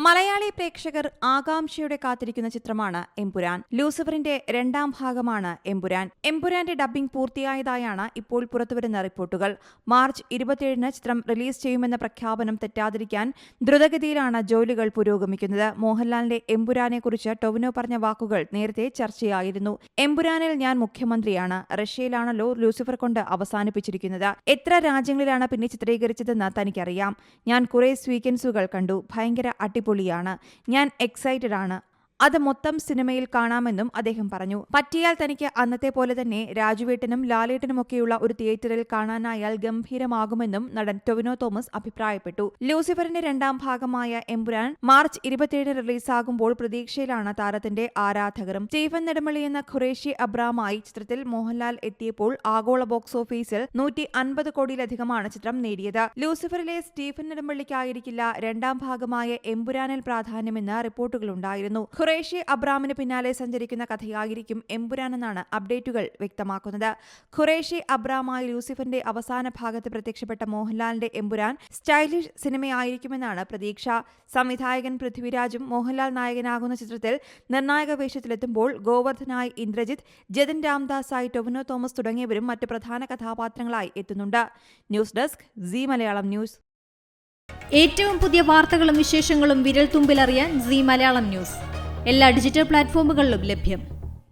മലയാളി പ്രേക്ഷകർ ആകാംക്ഷയോടെ കാത്തിരിക്കുന്ന ചിത്രമാണ് എമ്പുരാൻ. ലൂസിഫറിന്റെ രണ്ടാം ഭാഗമാണ് എമ്പുരാൻ. എമ്പുരാന്റെ ഡബ്ബിംഗ് പൂർത്തിയായതായാണ് ഇപ്പോൾ പുറത്തുവരുന്ന റിപ്പോർട്ടുകൾ. മാർച്ച് 27-ന് ചിത്രം റിലീസ് ചെയ്യുമെന്ന പ്രഖ്യാപനം തെറ്റാതിരിക്കാൻ ദ്രുതഗതിയിലാണ് ജോലികൾ പുരോഗമിക്കുന്നത്. മോഹൻലാലിന്റെ എമ്പുരാനെക്കുറിച്ച് ടൊവിനോ പറഞ്ഞ വാക്കുകൾ നേരത്തെ ചർച്ചയായിരുന്നു. എമ്പുരാനിൽ ഞാൻ മുഖ്യമന്ത്രിയാണ്. റഷ്യയിലാണല്ലോ ലൂസിഫർ കൊണ്ട് അവസാനിപ്പിച്ചിരിക്കുന്നത്. എത്ര രാജ്യങ്ങളിലാണ് പിന്നെ ചിത്രീകരിച്ചതെന്ന് തനിക്കറിയാം. ഞാൻ കുറെ സ്വീക്വൻസുകൾ കണ്ടു. ഭയങ്കര അടിപൊളിയാണ്. ഞാൻ എക്സൈറ്റഡ് ആണ്. അത് മൊത്തം സിനിമയിൽ കാണാമെന്നും അദ്ദേഹം പറഞ്ഞു. പറ്റിയാൽ തനിക്ക് അന്നത്തെ പോലെ തന്നെ രാജുവേട്ടനും ലാലേട്ടനുമൊക്കെയുള്ള ഒരു തിയേറ്ററിൽ കാണാനായാൽ ഗംഭീരമാകുമെന്നും നടൻ ടൊവിനോ തോമസ് അഭിപ്രായപ്പെട്ടു. ലൂസിഫറിന്റെ രണ്ടാം ഭാഗമായ എമ്പുരാൻ മാർച്ച് 27-ന് റിലീസാകുമ്പോൾ പ്രതീക്ഷയിലാണ് താരത്തിന്റെ ആരാധകരും. സ്റ്റീഫൻ നെടുമ്പള്ളി എന്ന ഖുറേഷി അബ്രാമായി ചിത്രത്തിൽ മോഹൻലാൽ എത്തിയപ്പോൾ ആഗോള ബോക്സ് ഓഫീസിൽ 150 കോടിയിലധികമാണ് ചിത്രം നേടിയത്. ലൂസിഫറിലെ സ്റ്റീഫൻ നെടുമ്പള്ളിക്കായിരിക്കില്ല രണ്ടാം ഭാഗമായ എമ്പുരാനിൽ പ്രാധാന്യമെന്ന് റിപ്പോർട്ടുകളുണ്ടായിരുന്നു. ഖുറേഷി അബ്രാമിന് പിന്നാലെ സഞ്ചരിക്കുന്ന കഥയായിരിക്കും എമ്പുരാനെന്നാണ് അപ്ഡേറ്റുകൾ വ്യക്തമാക്കുന്നത്. ഖുറേഷി അബ്രാമായി ലൂസിഫറിന്റെ അവസാന ഭാഗത്ത് പ്രത്യക്ഷപ്പെട്ട മോഹൻലാലിന്റെ എമ്പുരാൻ സ്റ്റൈലിഷ് സിനിമയായിരിക്കുമെന്നാണ് പ്രതീക്ഷ. സംവിധായകൻ പൃഥ്വിരാജും മോഹൻലാൽ നായകനാകുന്ന ചിത്രത്തിൽ നിർണായക വേഷത്തിലെത്തുമ്പോൾ ഗോവർദ്ധനായി ഇന്ദ്രജിത്ത്, ജതിൻ രാംദാസായി ടൊവിനോ തോമസ് തുടങ്ങിയവരും മറ്റ് പ്രധാന കഥാപാത്രങ്ങളായി എത്തുന്നുണ്ട്. News desk Zee Malayalam news. ഏറ്റവും പുതിയ വാർത്തകളും വിശേഷങ്ങളും വിരൽ തുമ്പിലറിയാൻ സീ മലയാളം ന്യൂസ് എല്ലാ ഡിജിറ്റൽ പ്ലാറ്റ്ഫോമുകളിലും ലഭ്യം.